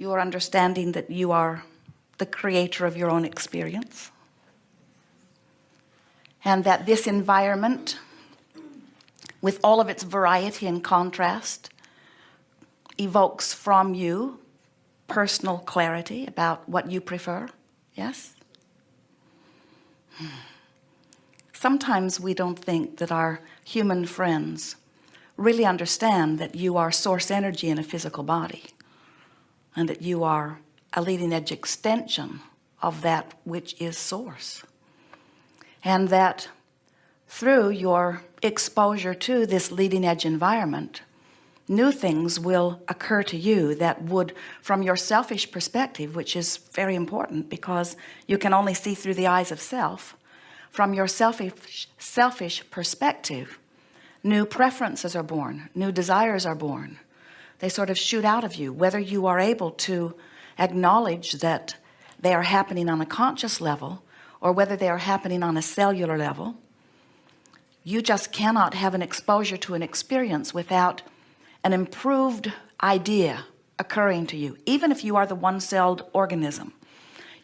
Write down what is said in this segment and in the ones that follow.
your understanding that you are the creator of your own experience, and that this environment, with all of its variety and contrast, evokes from you personal clarity about what you prefer. Yes? Sometimes we don't think that our human friends really understand that you are source energy in a physical body, and that you are a leading edge extension of that which is source, and that through your exposure to this leading edge environment, new things will occur to you that would, from your selfish perspective, which is very important because you can only see through the eyes of self, from your selfish perspective, new preferences are born, new desires are born. They sort of shoot out of you, whether you are able to acknowledge that they are happening on a conscious level or whether they are happening on a cellular level. You just cannot have an exposure to an experience without an improved idea occurring to you. Even if you are the one-celled organism,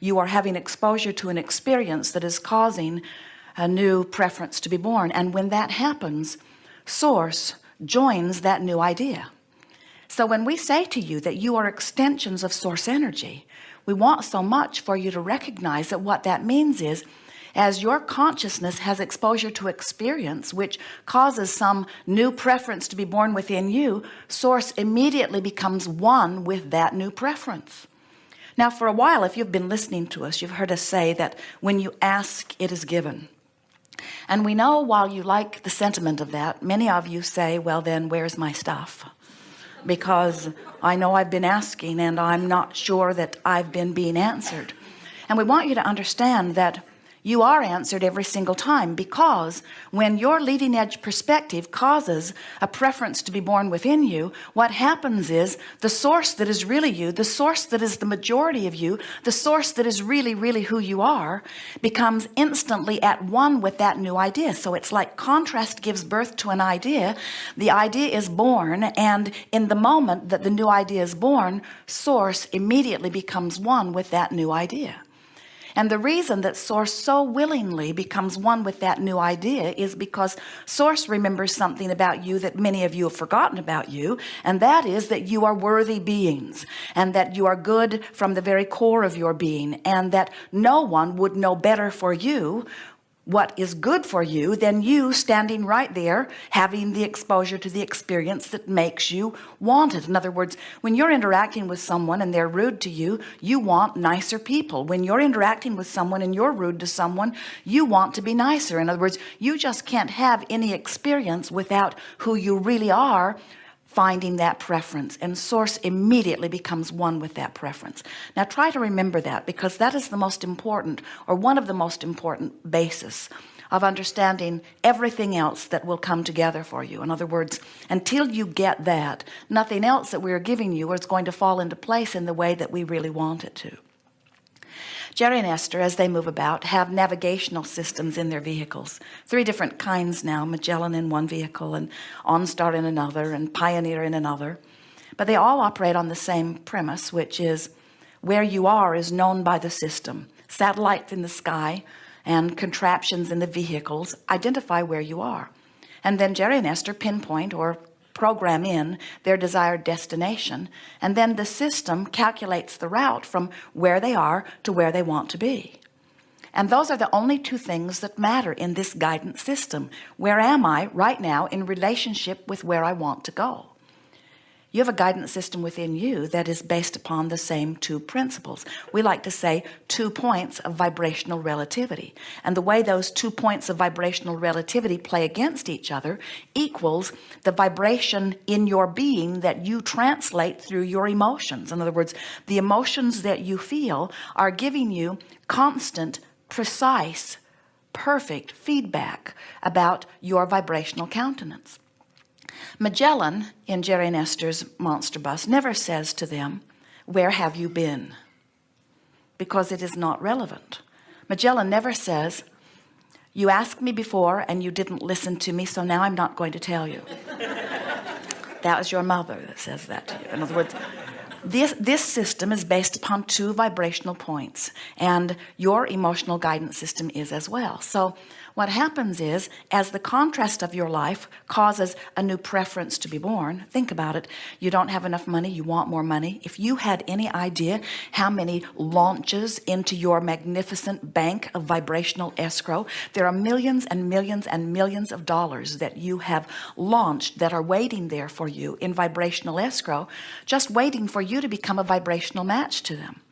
you are having exposure to an experience that is causing a new preference to be born. And when that happens, source joins that new idea. So when we say to you that you are extensions of source energy, we want so much for you to recognize that what that means is, as your consciousness has exposure to experience which causes some new preference to be born within you, source immediately becomes one with that new preference. Now, for a while, if you've been listening to us, you've heard us say that when you ask, it is given. And we know, while you like the sentiment of that, many of you say, well, then where's my stuff? Because I know I've been asking and I'm not sure that I've been being answered. And we want you to understand that you are answered every single time, because when your leading edge perspective causes a preference to be born within you, what happens is the source that is really you, the source that is the majority of you, the source that is really, really who you are, becomes instantly at one with that new idea. So it's like contrast gives birth to an idea. The idea is born, and in the moment that the new idea is born, source immediately becomes one with that new idea. And the reason that source so willingly becomes one with that new idea is because source remembers something about you that many of you have forgotten about you, and that is that you are worthy beings, and that you are good from the very core of your being, and that no one would know better for you what is good for you than you standing right there having the exposure to the experience that makes you want it. In other words, when you're interacting with someone and they're rude to you, you want nicer people. When you're interacting with someone and you're rude to someone, you want to be nicer. In other words, you just can't have any experience without who you really are finding that preference, and source immediately becomes one with that preference. Now try to remember that, because that is the most important, or one of the most important basis of understanding everything else that will come together for you. In other words, until you get that, nothing else that we are giving you is going to fall into place in the way that we really want it to. Jerry and Esther, as they move about, have navigational systems in their vehicles. 3 different kinds now: Magellan in one vehicle, and OnStar in another, and Pioneer in another. But they all operate on the same premise, which is where you are is known by the system. Satellites in the sky and contraptions in the vehicles identify where you are. And then Jerry and Esther pinpoint or program in their desired destination, and then the system calculates the route from where they are to where they want to be. And those are the only 2 things that matter in this guidance system. Where am I right now in relationship with where I want to go? You have a guidance system within you that is based upon the same 2 principles. We like to say 2 points of vibrational relativity. And the way those 2 points of vibrational relativity play against each other equals the vibration in your being that you translate through your emotions. In other words, the emotions that you feel are giving you constant, precise, perfect feedback about your vibrational countenance. Magellan, in Jerry and Esther's monster bus, never says to them, where have you been? Because it is not relevant. Magellan never says, you asked me before and you didn't listen to me, so now I'm not going to tell you. That was your mother that says that to you. In other words, This system is based upon 2 vibrational points, and your emotional guidance system is as well. So what happens is, as the contrast of your life causes a new preference to be born, think about it. You don't have enough money, you want more money. If you had any idea how many launches into your magnificent bank of vibrational escrow, there are millions and millions and millions of dollars that you have launched that are waiting there for you in vibrational escrow, just waiting for you to become a vibrational match to them.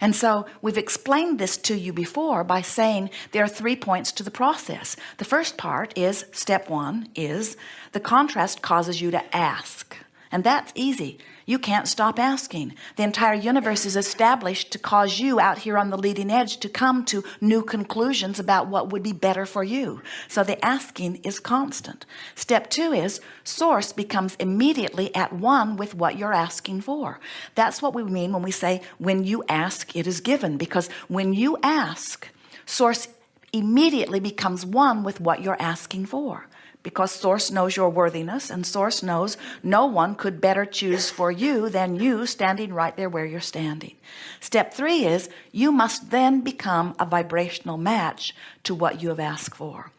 And so we've explained this to you before by saying there are 3 points to the process. The first part is, step 1 is, the contrast causes you to ask. And that's easy. You can't stop asking. The entire universe is established to cause you out here on the leading edge to come to new conclusions about what would be better for you. So the asking is constant. Step 2 is, source becomes immediately at one with what you're asking for. That's what we mean when we say, when you ask, it is given. Because when you ask, source immediately becomes one with what you're asking for. Because source knows your worthiness, and source knows no one could better choose for you than you, standing right there where you're standing. Step 3 is, you must then become a vibrational match to what you have asked for.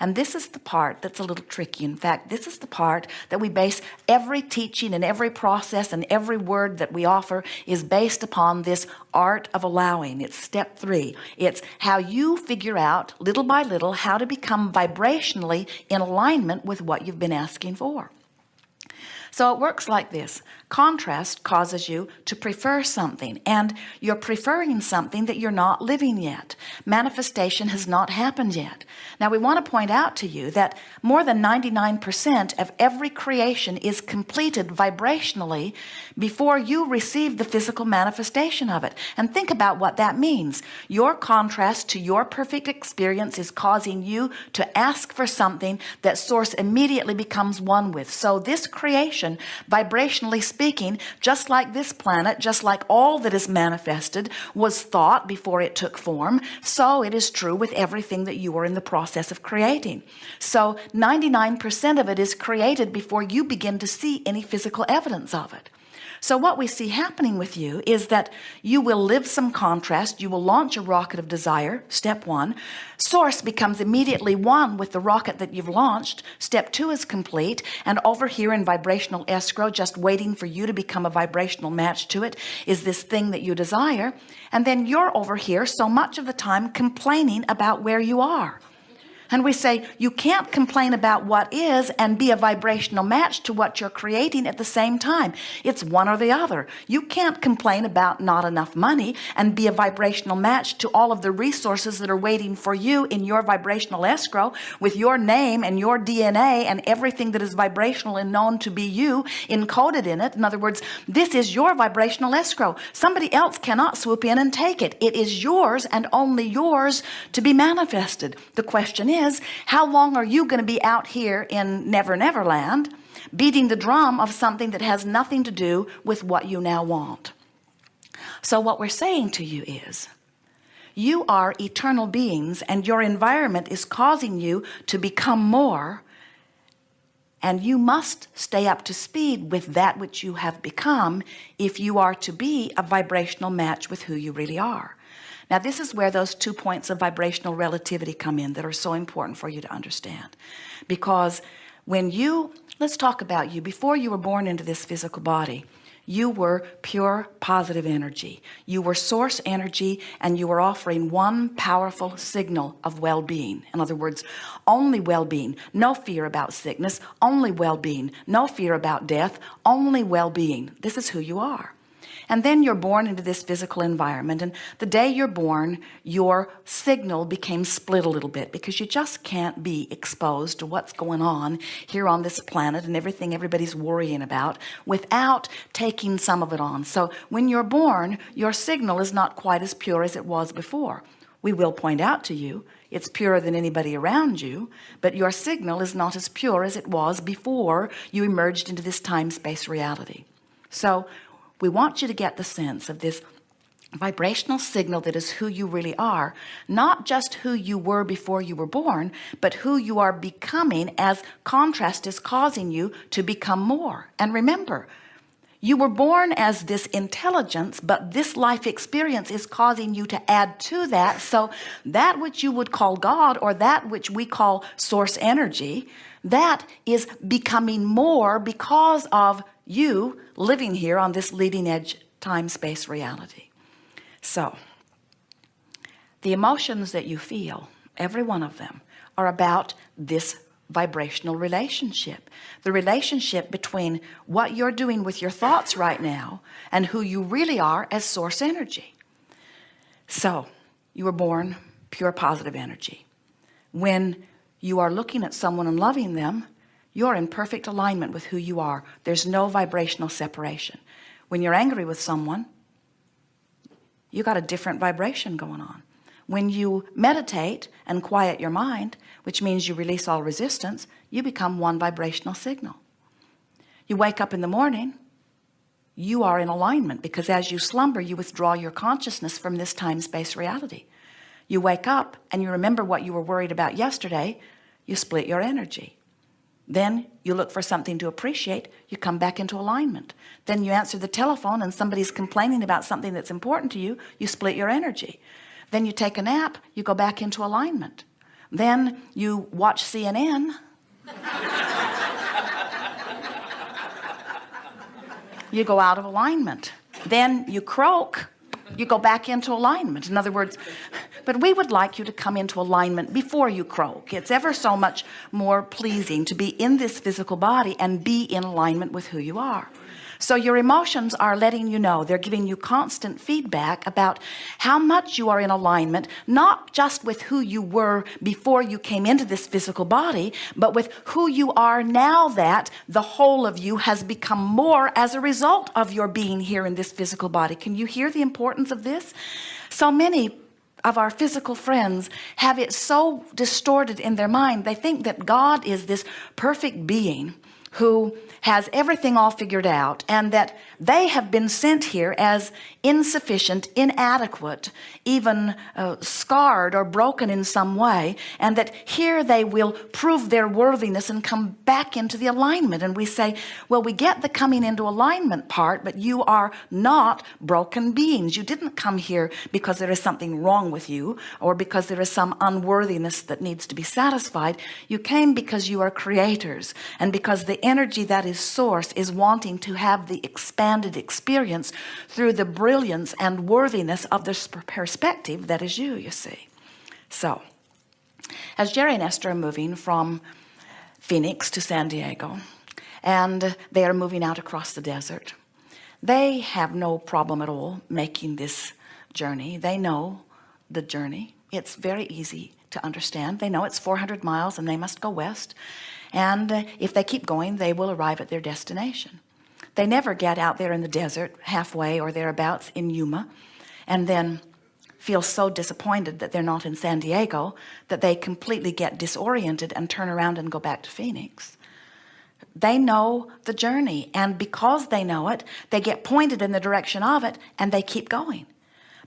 And this is the part that's a little tricky. In fact, this is the part that we base every teaching and every process and every word that we offer is based upon this art of allowing. It's step 3. It's how you figure out little by little how to become vibrationally in alignment with what you've been asking for. So it works like this. Contrast causes you to prefer something, and you're preferring something that you're not living yet. Manifestation has not happened yet. Now we want to point out to you that more than 99% of every creation is completed vibrationally before you receive the physical manifestation of it. And think about what that means. Your contrast to your perfect experience is causing you to ask for something that source immediately becomes one with. So this creation, vibrationally speaking, just like this planet, just like all that is manifested was thought before it took form, so it is true with everything that you are in the process of creating. So 99% of it is created before you begin to see any physical evidence of it. So what we see happening with you is that you will live some contrast. You will launch a rocket of desire, step 1. Source becomes immediately one with the rocket that you've launched. Step 2 is complete. And over here in vibrational escrow, just waiting for you to become a vibrational match to it, is this thing that you desire. And then you're over here so much of the time complaining about where you are. And we say, you can't complain about what is and be a vibrational match to what you're creating at the same time. It's one or the other. You can't complain about not enough money and be a vibrational match to all of the resources that are waiting for you in your vibrational escrow with your name and your DNA and everything that is vibrational and known to be you encoded in it. In other words, this is your vibrational escrow. Somebody else cannot swoop in and take it. It is yours and only yours to be manifested. The question is, how long are you going to be out here in Never Never Land beating the drum of something that has nothing to do with what you now want? So what we're saying to you is, you are eternal beings, and your environment is causing you to become more, and you must stay up to speed with that which you have become if you are to be a vibrational match with who you really are. Now, this is where those 2 points of vibrational relativity come in that are so important for you to understand. Because when you, let's talk about you, before you were born into this physical body, you were pure positive energy. You were source energy, and you were offering one powerful signal of well-being. In other words, only well-being, no fear about sickness, only well-being, no fear about death, only well-being. This is who you are. And then you're born into this physical environment, and the day you're born, your signal became split a little bit, because you just can't be exposed to what's going on here on this planet and everything everybody's worrying about without taking some of it on. So when you're born, your signal is not quite as pure as it was before. We will point out to you it's purer than anybody around you, but your signal is not as pure as it was before you emerged into this time-space reality. So we want you to get the sense of this vibrational signal that is who you really are, not just who you were before you were born, but who you are becoming as contrast is causing you to become more. And remember, You were born as this intelligence, but this life experience is causing you to add to that. So that which you would call God, or that which we call source energy, that is becoming more because of you living here on this leading edge time-space reality. So the emotions that you feel, every one of them, are about this vibrational relationship, the relationship between what you're doing with your thoughts right now and who you really are as source energy. So you were born pure positive energy. When you are looking at someone and loving them, you're in perfect alignment with who you are. There's no vibrational separation. When you're angry with someone, you got a different vibration going on. When you meditate and quiet your mind, which means you release all resistance, you become one vibrational signal. You wake up in the morning, you are in alignment, because as you slumber, you withdraw your consciousness from this time-space reality. You wake up and you remember what you were worried about yesterday, you split your energy. Then you look for something to appreciate, you come back into alignment. Then you answer the telephone and somebody's complaining about something that's important to you, you split your energy. Then you take a nap, you go back into alignment. Then you watch CNN. You go out of alignment. Then you croak, you go back into alignment. In other words, but we would like you to come into alignment before you croak. It's ever so much more pleasing to be in this physical body and be in alignment with who you are. So your emotions are letting you know, they're giving you constant feedback about how much you are in alignment, not just with who you were before you came into this physical body, but with who you are now that the whole of you has become more as a result of your being here in this physical body. Can you hear the importance of this? So many of our physical friends have it so distorted in their mind. They think that God is this perfect being who has everything all figured out, and that they have been sent here as insufficient, inadequate, even scarred or broken in some way, and that here they will prove their worthiness and come back into the alignment. And we say, well, we get the coming into alignment part, but you are not broken beings. You didn't come here because there is something wrong with you, or because there is some unworthiness that needs to be satisfied. You came because you are creators, and because the energy that is source is wanting to have the expanded experience through the brilliance and worthiness of this perspective that is you, you see. So as Jerry and Esther are moving from Phoenix to San Diego, and they are moving out across the desert, they have no problem at all making this journey. They know the journey. It's very easy to understand. They know it's 400 miles and they must go west. And if they keep going, they will arrive at their destination. They never get out there in the desert halfway or thereabouts in Yuma and then feel so disappointed that they're not in San Diego that they completely get disoriented and turn around and go back to Phoenix. They know the journey, and because they know it, they get pointed in the direction of it and they keep going.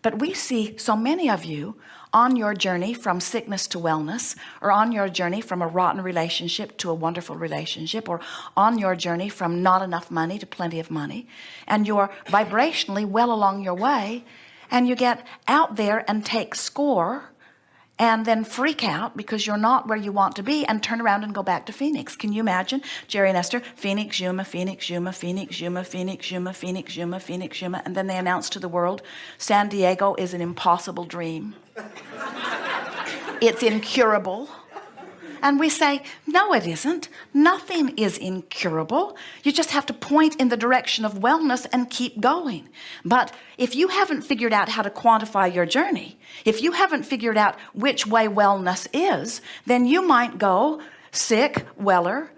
But we see so many of you on your journey from sickness to wellness, or on your journey from a rotten relationship to a wonderful relationship, or on your journey from not enough money to plenty of money, and you're vibrationally well along your way, and you get out there and take score and then freak out because you're not where you want to be and turn around and go back to Phoenix. Can you imagine Jerry and Esther, Phoenix, Yuma, Phoenix, Yuma, Phoenix, Yuma, Phoenix, Yuma, Phoenix, Yuma, Phoenix, Yuma, and then they announce to the world, San Diego is an impossible dream. It's incurable. And we say, no, it isn't. Nothing is incurable. You just have to point in the direction of wellness and keep going. But if you haven't figured out how to quantify your journey, if you haven't figured out which way wellness is, then you might go sick, weller,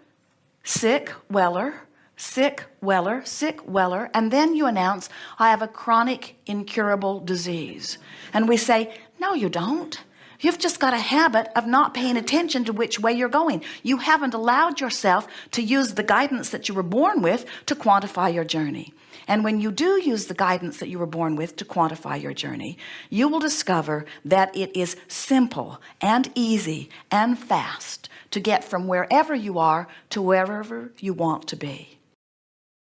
sick, weller, sick, weller, sick, weller, and then you announce, I have a chronic incurable disease. And we say, no, you don't. You've just got a habit of not paying attention to which way you're going. You haven't allowed yourself to use the guidance that you were born with to quantify your journey. And when you do use the guidance that you were born with to quantify your journey, you will discover that it is simple and easy and fast to get from wherever you are to wherever you want to be.